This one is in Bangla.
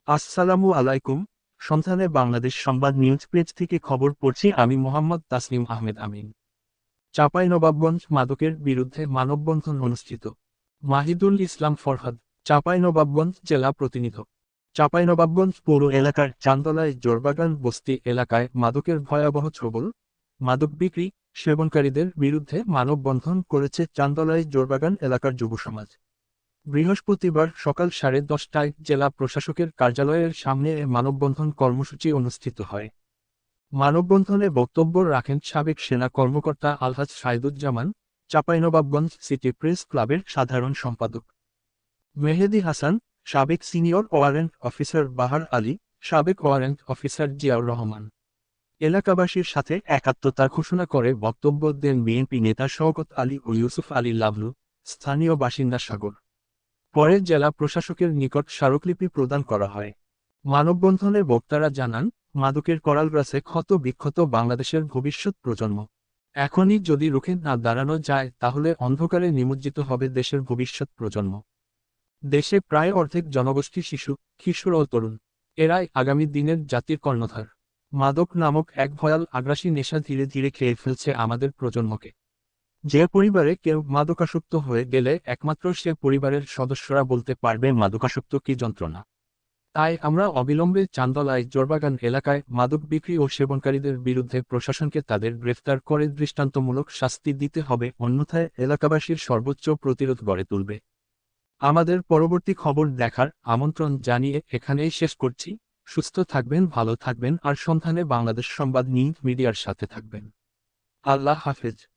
আসসালামু আলাইকুম। সন্ধানে বাংলাদেশ সংবাদ নিউজ পেজ থেকে খবর পড়ছি আমি মোহাম্মদ তাসনিম আহমেদ আমিন। চাঁপাইনবাবগঞ্জ মাদকের বিরুদ্ধে মানববন্ধন অনুষ্ঠিত। মাহিদুল ইসলাম ফরহাদ, চাঁপাইনবাবগঞ্জ জেলা প্রতিনিধি। চাঁপাইনবাবগঞ্জ পৌর এলাকার চান্দলায় জোরবাগান বস্তি এলাকায় মাদকের ভয়াবহ ছবল, মাদক বিক্রি, সেবনকারীদের বিরুদ্ধে মানববন্ধন করেছে চান্দলায় জোরবাগান এলাকার যুব সমাজ। বৃহস্পতিবার সকাল 10:30টায় জেলা প্রশাসকের কার্যালয়ের সামনে এ মানববন্ধন কর্মসূচি অনুষ্ঠিত হয়। মানববন্ধনে বক্তব্য রাখেন সাবেক সেনা কর্মকর্তা আলহাজ সাইদুজ্জামান, চাঁপাইনবাবগঞ্জ সিটি প্রেস ক্লাবের সাধারণ সম্পাদক মেহেদী হাসান, সাবেক সিনিয়র ওয়ারেন্ট অফিসার বাহার আলী, সাবেক ওয়ারেন্ট অফিসার জিয়াউর রহমান। এলাকাবাসীর সাথে একাত্মতা ঘোষণা করে বক্তব্য দেন বিএনপি নেতা শওকত আলী ও ইউসুফ আলী লাভলু, স্থানীয় বাসিন্দা সাগর। পরে জেলা প্রশাসকের নিকট স্মারকলিপি প্রদান করা হয়। মানববন্ধনে বক্তারা জানান, মাদকের করালগ্রাসে ক্ষত বিক্ষত বাংলাদেশের ভবিষ্যৎ প্রজন্ম। এখনই যদি রুখে না দাঁড়ানো যায় তাহলে অন্ধকারে নিমজ্জিত হবে দেশের ভবিষ্যৎ প্রজন্ম। দেশে প্রায় অর্ধেক জনগোষ্ঠী শিশু, কিশোর ও তরুণ। এরাই আগামী দিনের জাতির কর্ণধার। মাদক নামক এক ভয়াল আগ্রাসী নেশা ধীরে ধীরে খেয়ে ফেলছে আমাদের প্রজন্মকে। যে পরিবারে কেউ মাদকাসক্ত হয়ে গেলে একমাত্র সে পরিবারের সদস্যরা বলতে পারবে মাদকাসক্ত কি যন্ত্রণা। তাই আমরা অবিলম্বে চান্দলায় জোরবাগান এলাকায় মাদক বিক্রি ও সেবনকারীদের বিরুদ্ধে প্রশাসনকে তাদের গ্রেফতার করে দৃষ্টান্তমূলক শাস্তি দিতে হবে, অন্যথায় এলাকাবাসীর সর্বোচ্চ প্রতিরোধ গড়ে তুলবে। আমাদের পরবর্তী খবর দেখার আমন্ত্রণ জানিয়ে এখানেই শেষ করছি। সুস্থ থাকবেন, ভালো থাকবেন আর সন্ধানে বাংলাদেশ সংবাদ নিউজ মিডিয়ার সাথে থাকবেন। আল্লাহ হাফেজ।